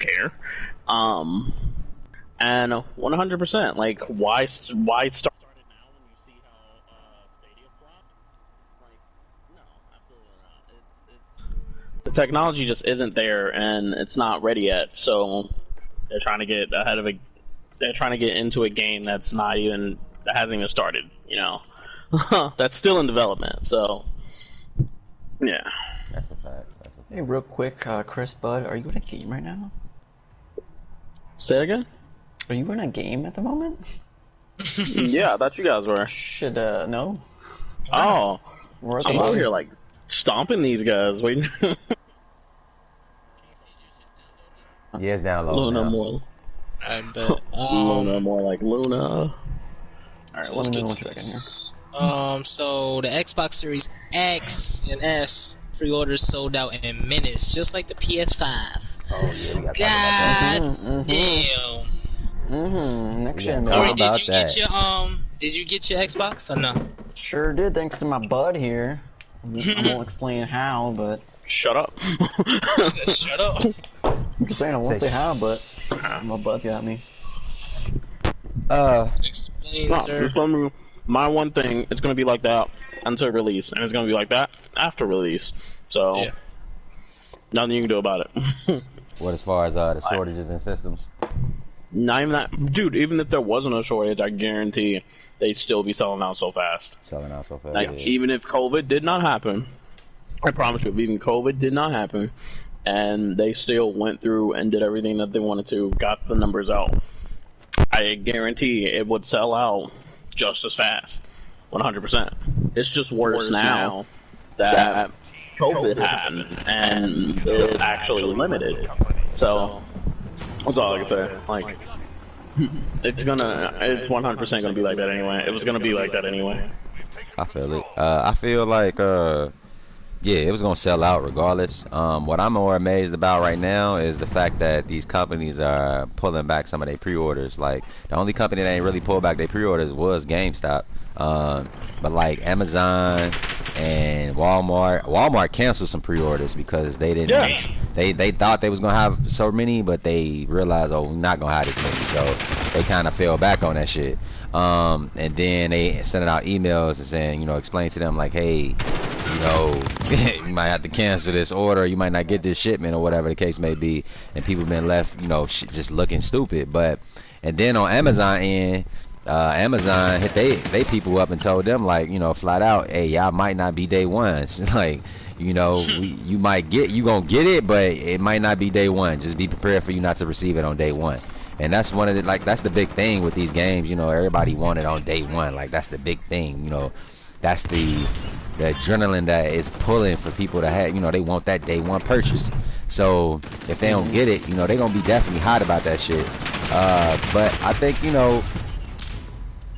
care. And 100%, like, why start it now when you see how Stadia flopped? Like, no, absolutely not. The technology just isn't there, and it's not ready yet. So they're trying to get ahead of it. They're trying to get into a game that hasn't even started. You know, that's still in development. So yeah, that's a fact. Hey, real quick, Chris Bud, are you in a game right now? Say it again. Are you in a game at the moment? Yeah, I thought you guys were. Should no. Oh, I'm over here like stomping these guys. Waiting. Yeah, it's downloaded. Luna now. more. I bet. Luna more like Luna. Alright, let me know what you're in here. So the Xbox Series X and S pre-orders sold out in minutes, just like the PS5. Oh yeah, we got God damn. Next gen. Corey, did you get your Xbox or no? Sure did, thanks to my bud here. I won't explain how, but Shut up. Shut up. I'm just saying I won't say how, but my bud got me. Explain, sir. My one thing, it's gonna be like that until release, and it's gonna be like that after release. So nothing you can do about it. What as far as the shortages in systems? Not even that, dude. Even if there wasn't a shortage, I guarantee they'd still be selling out so fast. Like, even if COVID did not happen, I promise you, if even COVID did not happen, and they still went through and did everything that they wanted to, got the numbers out, I guarantee it would sell out just as fast. 100%. It's just worse now that COVID happened and it's actually limited. So that's all I can say. Like, it's 100% gonna be like that anyway. It was gonna be like that anyway. I feel it. I feel like yeah, it was gonna sell out regardless. What I'm more amazed about right now is the fact that these companies are pulling back some of their pre-orders. Like, the only company that ain't really pulled back their pre-orders was GameStop. But like Amazon and Walmart canceled some pre-orders because they didn't. Yeah. They thought they was gonna have so many, but they realized, oh, we're not gonna have this many. So they kind of fell back on that shit. And then they sent out emails and saying, you know, explain to them like, hey, you know, you might have to cancel this order, you might not get this shipment, or whatever the case may be. And people been left, you know, just looking stupid. And then on Amazon end, Amazon hit they people up and told them, like, you know, flat out, hey, y'all might not be day ones. Like, you know, you gonna get it, but it might not be day one. Just be prepared for you not to receive it on day one. And that's one of the, like, that's the big thing with these games. You know, everybody want it on day one. Like, that's the big thing. You know, that's the adrenaline that is pulling for people to have. You know, they want that day one purchase. So if they don't get it, you know, they gonna be definitely hot about that shit. But I think, you know,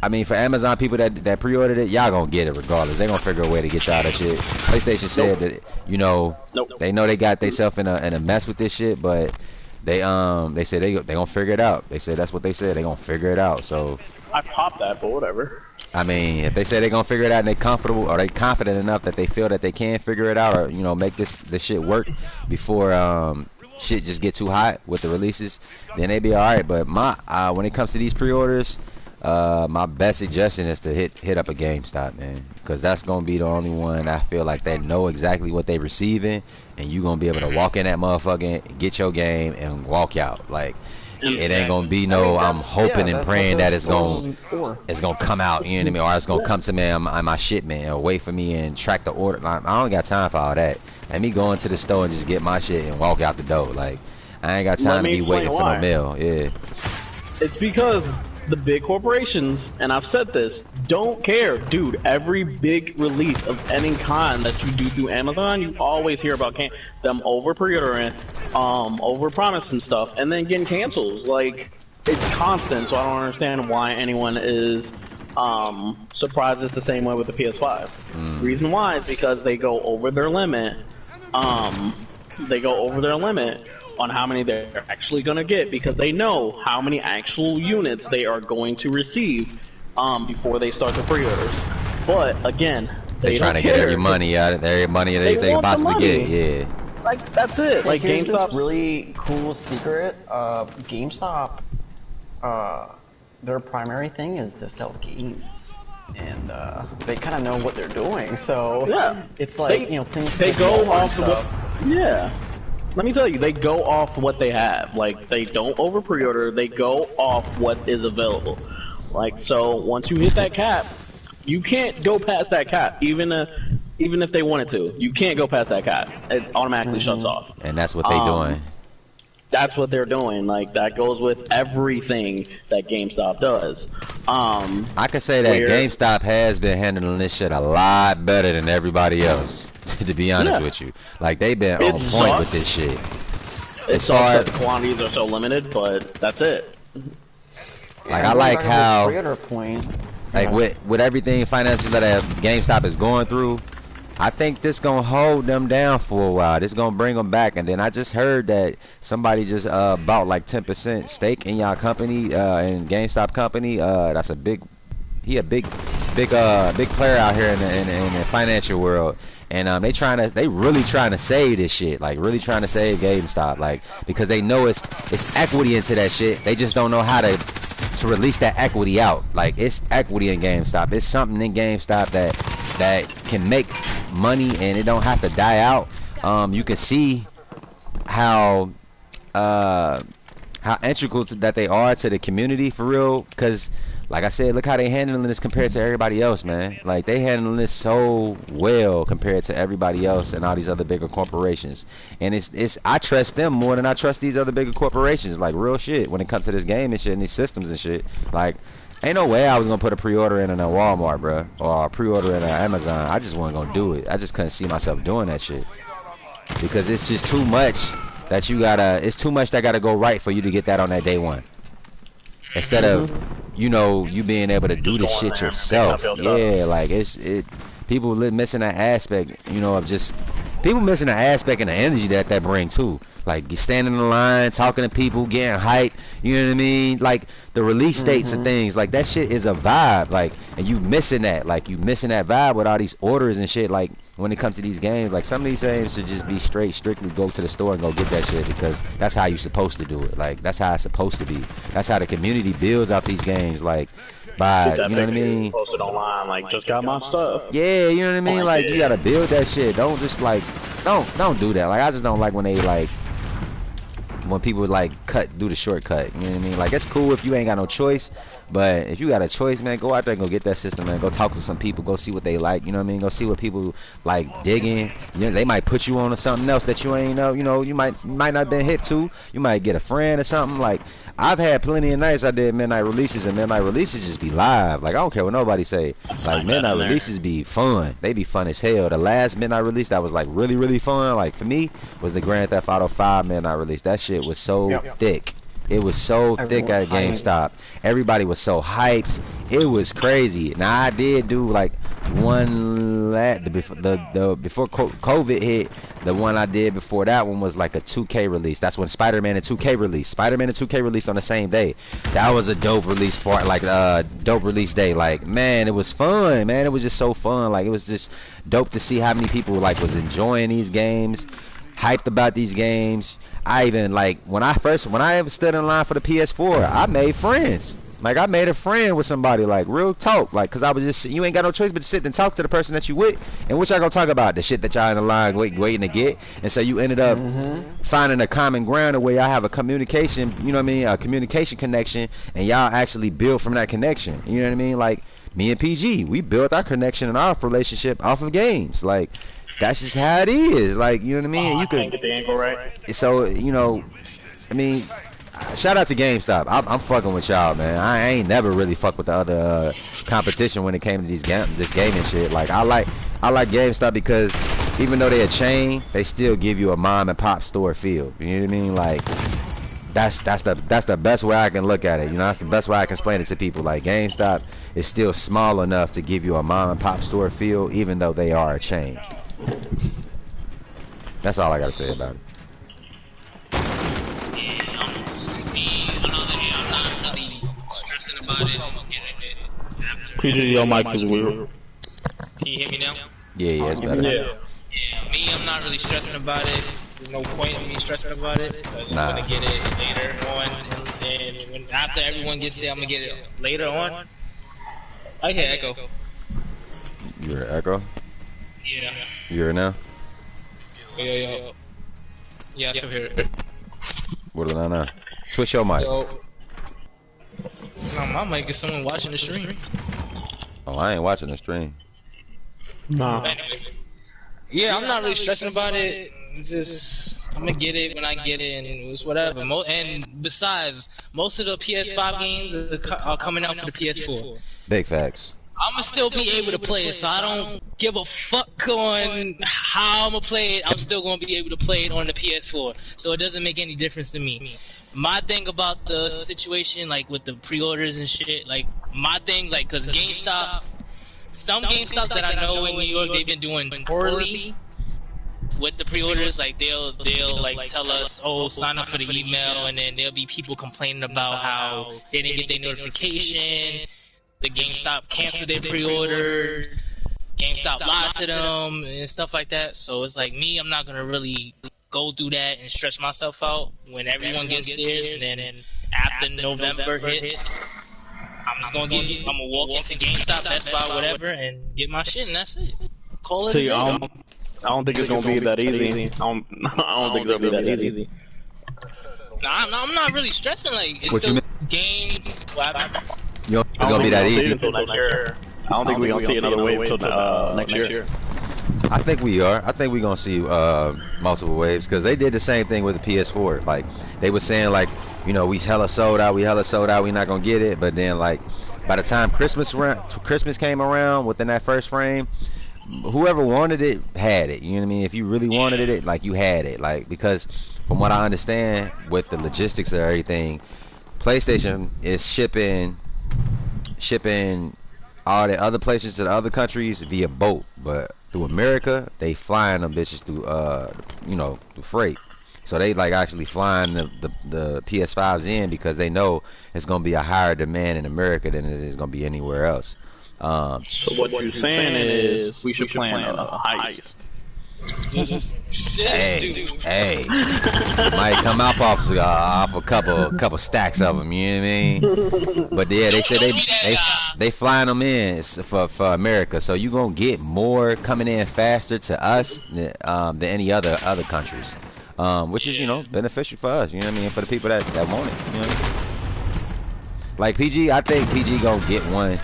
I mean, for Amazon people that pre-ordered it, y'all gonna get it regardless. They gonna figure a way to get y'all that shit. PlayStation said that, you know, they know they got themselves in a mess with this shit, but they said they gonna figure it out. They said that's what they said. They gonna figure it out. So I popped that, but whatever. I mean, if they say they gonna figure it out and they comfortable, or they confident enough that they feel that they can figure it out, or, you know, make this shit work before shit just get too hot with the releases, then they be all right. But when it comes to these pre-orders, my best suggestion is to hit up a GameStop, man, because that's gonna be the only one I feel like they know exactly what they receiving, and you gonna be able to walk in that motherfucker, get your game, and walk out. Like, it ain't gonna be no, I'm hoping and praying that it's gonna come out, you know what I mean, or it's gonna come to me on my shipment, or wait for me and track the order. I don't got time for all that. Let me go into the store and just get my shit and walk out the door. Like, I ain't got time to be waiting for no mail. Yeah, it's because the big corporations, and I've said this, don't care, dude. Every big release of any kind that you do through Amazon, you always hear about them over pre-ordering, over promising stuff, and then getting canceled. Like, it's constant. So I don't understand why anyone is surprised. It's the same way with the PS5. The reason why is because they go over their limit. They go over their limit on how many they're actually going to get, because they know how many actual units they are going to receive before they start the pre-orders. But again, they trying to get every money out of every money they can possibly get. Yeah. Like that's it. Like here's GameStop. This really cool secret. GameStop. Their primary thing is to sell games, and they kind of know what they're doing. So yeah, it's like they go off of what, yeah. Let me tell you, they go off what they have. Like they don't over pre-order. They go off what is available. Like so, once you hit that cap, you can't go past that cap. Even if they wanted to, you can't go past that cap. It automatically shuts off. And that's what they're doing. That's what they're doing. Like that goes with everything that GameStop does. I can say that GameStop has been handling this shit a lot better than everybody else. To be honest with you, like they've been on point with this shit. It sucks that the quantities are so limited, but that's it. Like I like how, point. like with everything financially that GameStop is going through, I think this gonna hold them down for a while. This gonna bring them back. And then I just heard that somebody just bought like 10% stake in y'all company, in GameStop company. That's a big player out here in the financial world. And they really trying to save this shit, like really trying to save GameStop, like because they know it's equity into that shit. They just don't know how to release that equity out. Like it's equity in GameStop. It's something in GameStop that can make money and it don't have to die out. You can see how integral that they are to the community for real. Because like I said, look how they handling this compared to everybody else, man. Like they handling this so well compared to everybody else and all these other bigger corporations. And I trust them more than I trust these other bigger corporations. Like real shit when it comes to this game and shit and these systems and shit. Like ain't no way I was gonna put a pre-order in a Walmart, bro, or a pre-order in an Amazon. I just wasn't gonna do it. I just couldn't see myself doing that shit because it's just too much that it's too much that gotta go right for you to get that on that day one. Instead of you being able to do the shit yourself. Yeah, like people missing that aspect, of just people missing the aspect and the energy that bring too. Like standing in the line, talking to people, getting hype, you know what I mean? Like the release dates and things, like that shit is a vibe, like, and you missing that, like you missing that vibe with all these orders and shit. Like when it comes to these games, like some of these games should just be strictly go to the store and go get that shit because that's how you supposed to do it. Like that's how it's supposed to be. That's how the community builds out these games. Like by, you know what I mean? Posted online, like just got my stuff. Yeah, you know what I mean? Like you gotta build that shit. Don't just like, don't do that. Like I just don't like when they like. When people like do the shortcut, you know what I mean? Like it's cool if you ain't got no choice, but if you got a choice, man, go out there and go get that system, man. Go talk to some people, go see what they like, you know what I mean? Go see what people like digging. You know, they might put you on to something else that you ain't know. You might not been hit to. You might get a friend or something. Like I've had plenty of nights I did midnight releases, and midnight releases just be live. Like I don't care what nobody say. Like midnight releases be fun. They be fun as hell. The last midnight release that was like really, really fun, like for me, was the Grand Theft Auto 5 midnight release. That shit was so thick. It was so thick at GameStop. Everybody was so hyped. It was crazy. Now I did do like one before COVID hit. The one I did before that one was like a 2K release. That's when Spider-Man and 2K released. Spider-Man and 2K released on the same day. That was a dope release part, like dope release day. Like man, it was fun, man. It was just so fun. Like it was just dope to see how many people like was enjoying these games, hyped about these games. I even like when I ever stood in line for the PS4, I made friends. Like I made a friend with somebody, like real talk, like cause I was just, you ain't got no choice but to sit and talk to the person that you with, and what y'all gonna talk about? The shit that y'all in the line waiting to get, and so you ended up finding a common ground where y'all have a communication, you know what I mean, a communication connection, and y'all actually build from that connection. You know what I mean? Like me and PG, we built our connection and our relationship off of games. Like that's just how it is. Like you know what I mean? You can't get the angle right. So I mean. Shout out to GameStop. I'm fucking with y'all, man. I ain't never really fucked with the other competition when it came to this gaming shit. Like I like GameStop because even though they're a chain, they still give you a mom and pop store feel. You know what I mean? Like that's the best way I can look at it. You know, that's the best way I can explain it to people. Like GameStop is still small enough to give you a mom and pop store feel, even though they are a chain. That's all I gotta say about it. About it, I'm gonna get it after. PG, your mic is weird. Can you hear me now? Yeah, it's better. Yeah, me, I'm not really stressing about it. no point in me stressing about it. Because I'm gonna get it later on, and after everyone gets there, I'm gonna get it later on. I hear Echo. You hear Echo? Yeah. You hear it now? Yeah. Yeah, I still hear it. What about now? Twitch your mic. It's not my mic, it's someone watching the stream. Oh, I ain't watching the stream. No. Anyway. Yeah, I'm not really stressing about it. It's just, I'm gonna get it when I get it, and it's whatever. And besides, most of the PS5 games are coming out for the PS4. Big facts. I'm gonna still be able to play it, so I don't give a fuck on how I'm gonna play it. I'm still gonna be able to play it on the PS4, so it doesn't make any difference to me. My thing about the situation, like with the pre-orders and shit, like my thing, like, cause GameStop, some GameStops that I know in New York, they've been doing poorly with the pre-orders. Like they'll like tell us, oh, sign up for the email, and then there'll be people complaining about how they didn't get their notification. The GameStop canceled their pre-order, GameStop lied to them, and stuff like that. So it's like me, I'm not gonna really go through that and stress myself out when everyone gets theirs, and then after November hits, I'm gonna walk into GameStop, Best Buy, whatever, and get my shit, and that's it. Call it a day. I don't think it's gonna be that easy. I don't think it's gonna be that easy. Nah, I'm not really stressing. Like, it's still game. Whatever. Yo, it's gonna be that easy. I don't think we're gonna see another wave until next year. I think we are. I think we're gonna see multiple waves, because they did the same thing with the PS4. Like, they were saying, like, you know, we hella sold out, we not gonna get it. But then, like, by the time Christmas came around, within that first frame, whoever wanted it had it. You know what I mean? If you really wanted it, like, you had it. Like, because from what I understand with the logistics of everything, PlayStation is shipping all the other places to the other countries via boat, but through America they flying them bitches through through freight. So they like actually flying the PS5s in, because they know it's gonna be a higher demand in America than it is gonna be anywhere else. So what you're saying is we should plan a heist. Hey, might come out off a couple stacks of them. You know what I mean? But yeah, they said they flying them in for America, so you gonna get more coming in faster to us than any other countries, which is, you know, beneficial for us. You know what I mean? For the people that want it. You know what I mean? Like PG, I think PG gonna get one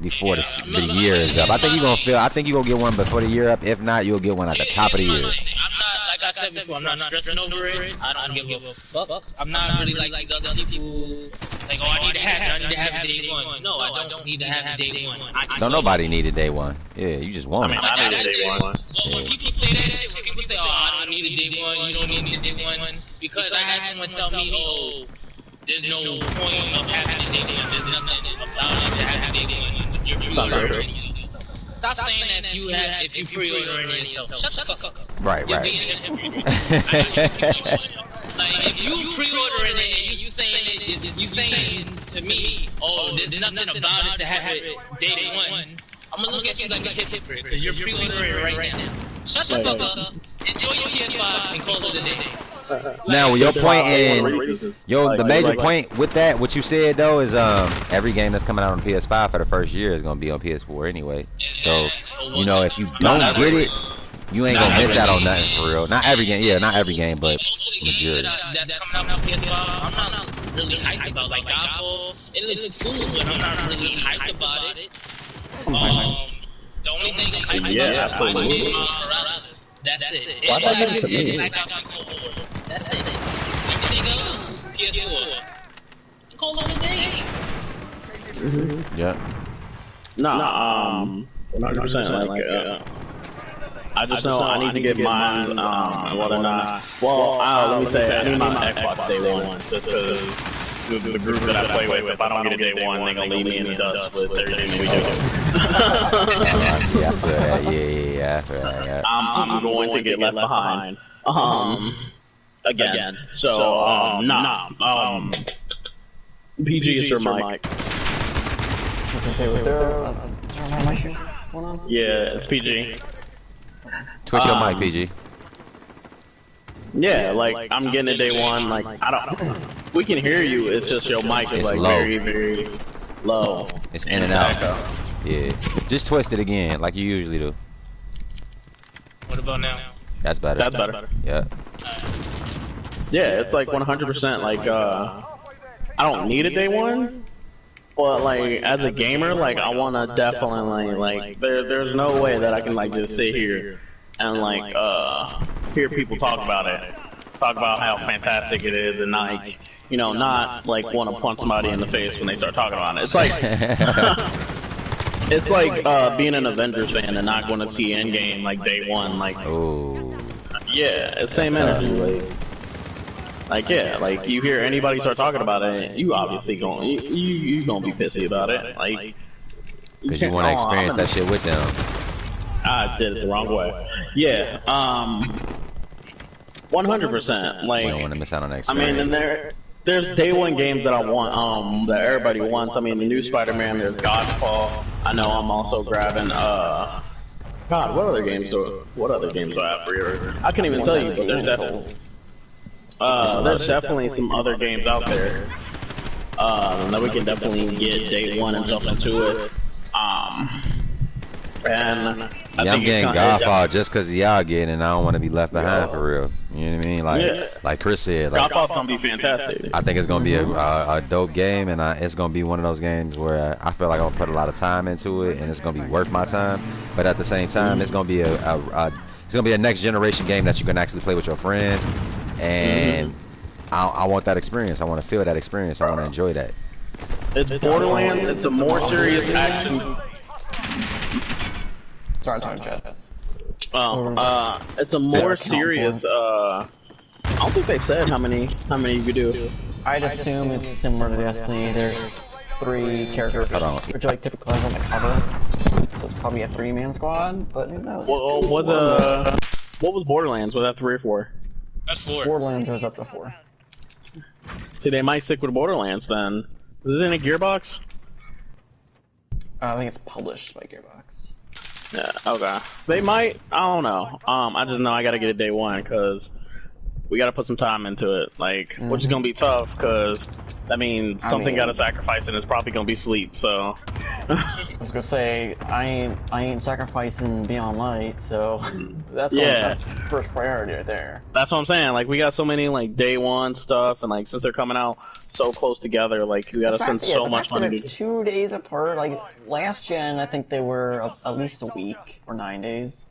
before the year is up. I think you're gonna get one before the year up. If not, you'll get one at the top of the year. I'm not, like I said before, I'm not stressing over it. I don't give a fuck. I'm not really like these other people. Like, oh, I need to have it day one. No, I don't need to have it day one. Don't nobody need it day one. Yeah, you just want it. I need it day one. Well, when people say that shit, when people say, oh, I don't need it day one, you don't need it day one, because I had someone tell me, oh, there's no point of having a day one. There's nothing about it to have a day one. You're pre-ordering. Stop saying that if you pre-ordering it yourself. Shut the fuck up. Right. You're being a hypocrite. Like, if you pre-ordering it and you saying to me, oh, there's nothing about it to have it day one, I'm gonna look at you like a hypocrite, because you're pre-ordering it right now. Shut the fuck up. Enjoy your PS5 and call it a day. Now, your point the major point with that, what you said though, is every game that's coming out on PS5 for the first year is gonna be on PS4 anyway. So, you know, if you don't get it, you ain't gonna miss out on nothing for real. Not every game, not every game, but majority. That's coming out on PS5, I'm not really hyped about. Like Godfall, it looks cool, but I'm not really hyped about it. The only thing I'm hyped about is Spider-Man Miles Morales. That's it. Why that happen to me? That's it. Everything else, PS4. Call it a day. Yeah. Nah, 100%. I just know I need to get mine. Whether or not. Well, let me say I need my Xbox day one, just because the group that I play with, if I don't get a day one, they're gonna leave me in the dust with everything we do. Yeah, I feel that. Yeah, I feel that. Yeah. I'm going to get left behind. Again. So, PG, it's your mic. Was there a mic issue going on? Yeah, it's PG. Twitch your mic, PG. Yeah, like I'm getting it day one. Like I don't. We can hear you. It's just your mic is like low. very, very low. It's in and out. Yeah. Just twist it again, like you usually do. What about now? That's better. That's better. Yeah. Yeah, it's like 100%. Like I don't need a day one. But like as a gamer, like I wanna definitely like there's no way that I can like just sit here and like hear people talk about it, talk about how fantastic it is, and like not like want to punch somebody in the face when they start talking about it. It's like it's like being an Avengers fan and not going to see Endgame like day one. Like yeah, it's the same energy. Like yeah, like you hear anybody start talking about it, you obviously you gonna be pissy about it, like because you want to experience that shit with them. I did it the wrong way. Yeah, 100%. Like you don't want to miss out on that experience. I mean, and there's day one games that I want, that everybody wants. I mean, the new Spider-Man, there's Godfall. I know I'm also grabbing. God, what other games do I have for you? I can't even tell you, but there's definitely some other games out there that we can definitely get day one and jump into it. And I'm getting Godfall just because y'all getting it, and I don't want to be left behind for real. You know what I mean? Like Chris said, like Godfall's gonna be fantastic. I think it's gonna be a dope game, and it's gonna be one of those games where I feel like I'll put a lot of time into it, and it's gonna be worth my time. But at the same time, it's gonna be a next generation game that you can actually play with your friends, and I want that experience. I want to feel that experience. I want to enjoy that. It's Borderlands. It's a more serious action. Sorry, chat. It's a more serious. I don't think they've said how many you could do. I'd assume it's similar to Destiny. There's 3 characters, which like typically has on the cover. So it's probably a 3-man squad, but who knows? Well, what was Borderlands? Was that 3 or 4? That's 4. Borderlands was up to 4. See, they might stick with Borderlands then. Is this in a Gearbox? I think it's published by Gearbox. Yeah, okay. They might, I don't know. I just know I gotta get it day one, because we gotta put some time into it, like, which is gonna be tough, because that means something gotta sacrifice, and it's probably gonna be sleep, so. I was gonna say, I ain't sacrificing Beyond Light, so that's first priority right there. That's what I'm saying, like, we got so many, like, day one stuff, and, like, since they're coming out so close together, like, we gotta spend so much money. 2 days apart, like, last gen, I think they were at least a week, or 9 days.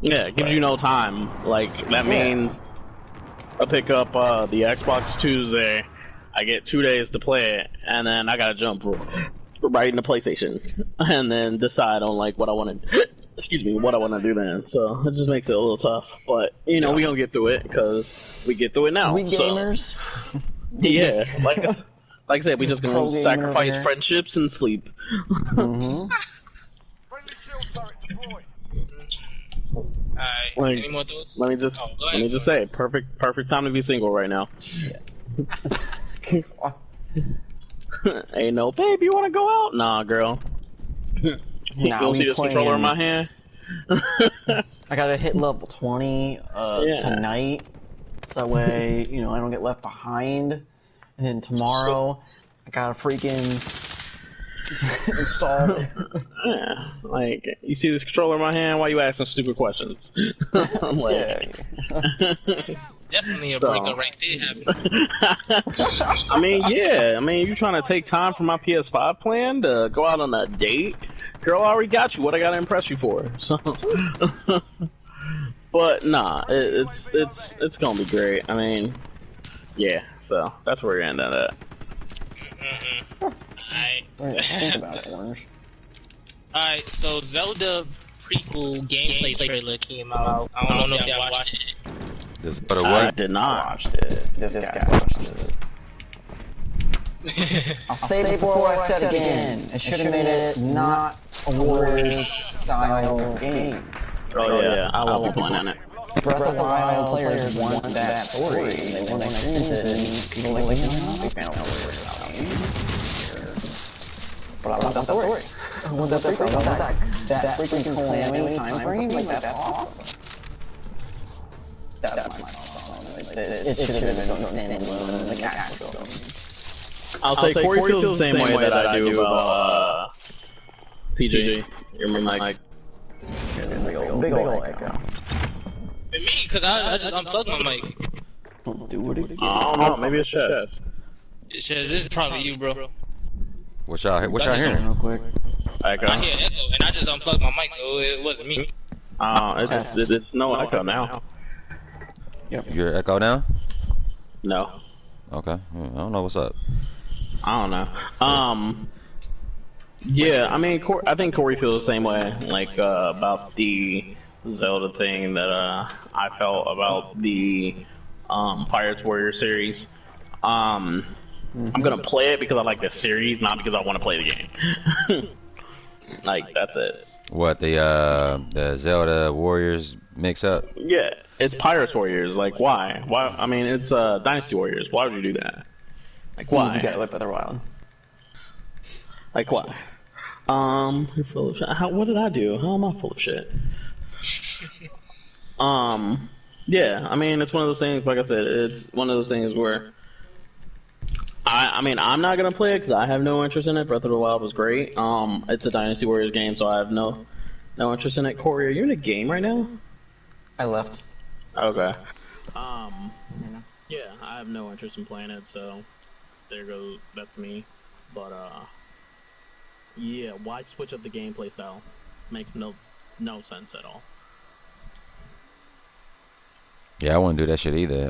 Yeah, it gives you no time, like, that means I pick up, the Xbox Tuesday, I get 2 days to play it, and then I gotta jump right into PlayStation, and then decide on like what I want to, what I want to do then. So it just makes it a little tough, but we gonna get through it because we get through it now. We gamers. So, yeah, like I said, we just gonna sacrifice friendships and sleep. Alright, any more thoughts? Let me just say, perfect time to be single right now. Ain't no, babe, you wanna go out? Nah, girl. You don't see this controller in my hand? I gotta hit level 20 tonight, so that way, I don't get left behind. And then tomorrow, I gotta freaking install it. Yeah, like, you see this controller in my hand? Why you asking stupid questions? I'm like, definitely a breakup right there happening. I mean, yeah. I mean, you trying to take time from my PS5 plan to go out on a date? Girl, I already got you. What I gotta impress you for? So, but nah, it's gonna be great. I mean, yeah. So that's where you're ending at. Alright, so Zelda prequel gameplay trailer came out. I don't know if y'all watched it. I did not. Watched it. This guy watched it. I'll say it before I said again. It should have made it not a Warriors-style game. Oh yeah, I love people playing it. Breath of the Wild players want that story. They want to experience it, and people like, I'm not a big fan of Warriors-style games. But I want that story. I want that freaking calamity time frame. Like, that's awesome. That's my thoughts on it. it should have been its own standalone, like, actual film. I'll say Corey feels the same way that I do about, PG. You're my mic. Big ol' echo. Me, because I just unplugged my mic. Do it again. I don't know, maybe it's Chess. This is probably you, bro. What y'all hearing? Real quick. Echo. I hear echo, and I just unplugged my mic, so it wasn't me. It's no echo now. Yep. You're echo now? No. Okay. I don't know what's up. I don't know. Yeah, I mean, I think Corey feels the same way, like, about the Zelda thing that, I felt about the, Pirates Warrior series. I'm gonna play it because I like the series, not because I want to play the game. Like, that's it. What, the Zelda Warriors mix up? Yeah, it's Pirates Warriors. Like, why? Why? I mean, it's Dynasty Warriors. Why would you do that? Like, why? You gotta live by the wild. Like, why? You're full of shit. What did I do? How am I full of shit? Yeah, I mean, it's one of those things, like I said, it's one of those things where I mean, I'm not gonna play it because I have no interest in it. Breath of the Wild was great. It's a Dynasty Warriors game, so I have no interest in it. Corey, are you in a game right now? I left. Okay. Yeah, I have no interest in playing it, so there goes, that's me. But, yeah, why switch up the gameplay style? Makes no sense at all. Yeah, I wouldn't do that shit either.